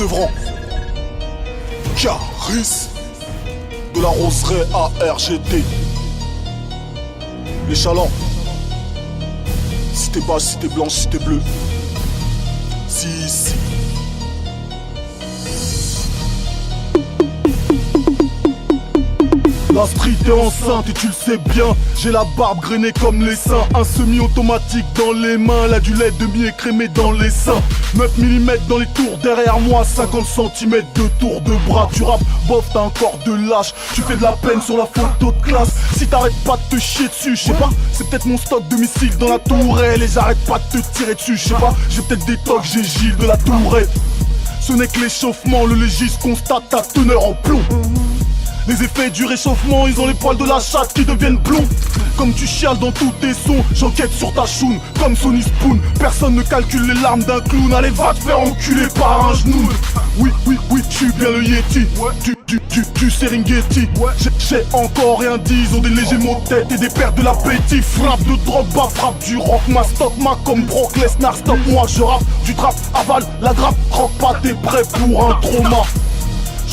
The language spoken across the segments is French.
Sevran, Caris, de la roseraie à RGT, les chalands, si t'es basse, si t'es blanche, si t'es bleue, si. La street est enceinte et tu le sais bien. J'ai la barbe grainée comme les seins. Un semi-automatique dans les mains. Là du lait demi-écrémé dans les seins. 9 mm dans les tours derrière moi. 50 cm de tour de bras. Tu rappes, bof, t'as un corps de lâche. Tu fais de la peine sur la photo de classe. Si t'arrêtes pas de te chier dessus, je sais pas, c'est peut-être mon stock de missiles dans la tourelle. Et j'arrête pas de te tirer dessus, je sais pas, j'ai peut-être des tocs, j'ai Gilles de la tourette. Ce n'est que l'échauffement, le légiste constate ta teneur en plomb. Les effets du réchauffement, ils ont les poils de la chatte qui deviennent blonds. Comme tu chiales dans tous tes sons, j'enquête sur ta choune, comme Sonny Spoon. Personne ne calcule les larmes d'un clown. Allez, va te faire enculer par un genou. Oui, je suis bien le Yeti. Du Serengeti. J'ai encore rien dit, ils ont des légers maux de tête et des pertes de l'appétit. Frappe de drogue, bah frappe du rock. Ma stop, ma comme Brock Lesnar. Stop, moi je rappe, du trap, avale la grappe. Croque pas, t'es prêt pour un trauma.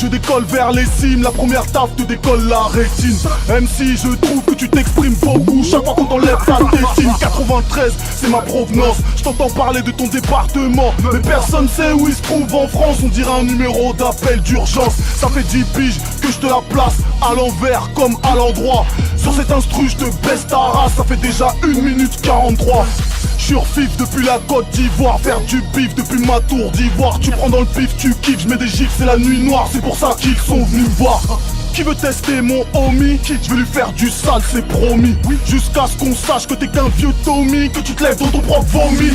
Je décolle vers les cimes, la première taf te décolle la rétine. MC, je trouve que tu t'exprimes beaucoup chaque fois qu'on t'enlève ta tétine. 93, c'est ma provenance, je t'entends parler de ton département, mais personne sait où il se trouve en France. On dirait un numéro d'appel d'urgence. Ça fait 10 piges que je te la place à l'envers comme à l'endroit. Sur cet instru, je te baisse ta race, ça fait déjà 1 minute 43. Surfif depuis la Côte d'Ivoire, faire du bif depuis ma tour d'ivoire. Tu prends dans le pif, tu kiffes, je mets des gifs, c'est la nuit noire, c'est pour ça qu'ils sont venus me voir. Qui veut tester mon homie? Je vais lui faire du sale, c'est promis. Jusqu'à ce qu'on sache que t'es qu'un vieux Tommy, que tu te lèves dans ton propre vomi.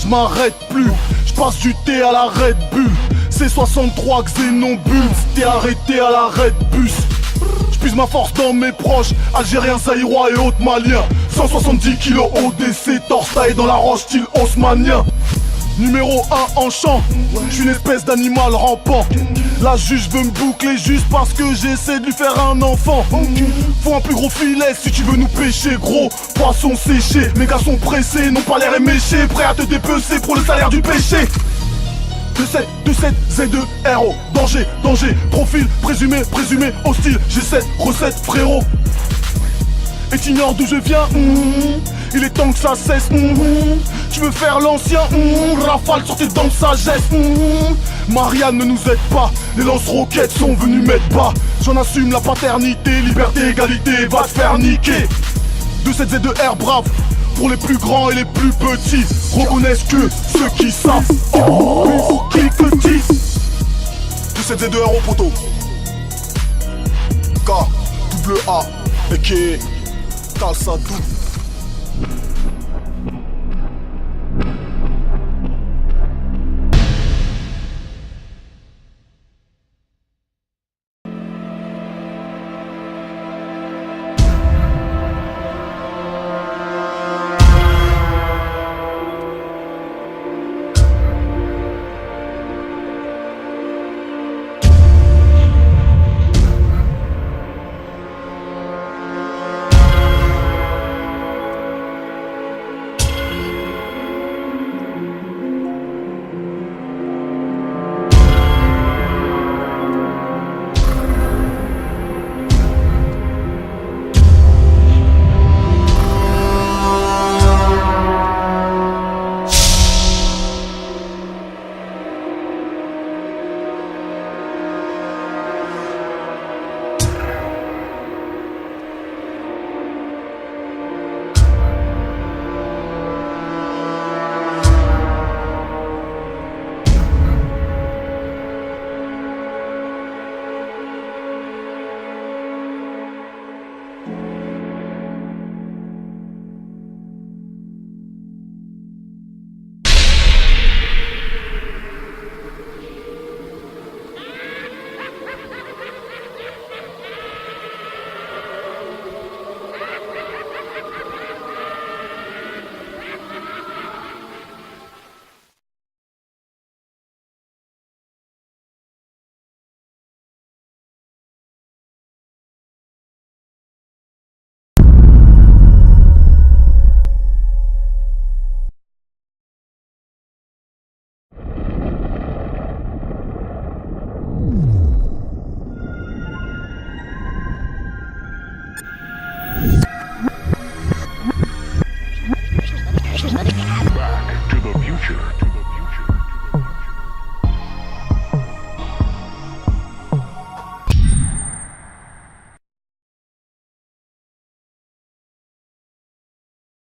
Je m'arrête plus, je passe du thé à la Red Bull. C'est 63 Xénobus, t'es arrêté à la Red Bus. J'puise ma force dans mes proches, Algériens, Zaïrois et autres Maliens. 170 kilos ODC, torse taillé dans la roche, style haussmanien. Numéro 1 en chant, j'suis une espèce d'animal rampant. La juge veut me boucler juste parce que j'essaie de lui faire un enfant. Faut un plus gros filet si tu veux nous pêcher, gros poisson séché. Mes gars sont pressés, n'ont pas l'air éméchés, prêts à te dépecer pour le salaire du péché. 2-7, Z2, RO, danger, profil, présumé, hostile, j'ai cette recette frérot. Et t'ignores d'où je viens, il est temps que ça cesse, tu veux faire l'ancien, rafale sur tes dents de sagesse, Marianne ne nous aide pas, les lance-roquettes sont venus mettre bas. J'en assume la paternité, liberté, égalité, va te faire niquer. 2-7, Z2, R, brave, pour les plus grands et les plus petits, reconnaissent que ceux qui savent. Oh, cliquetis. 17 Z2 R au poteau. K, double A, et Kalsadou. Back to the future.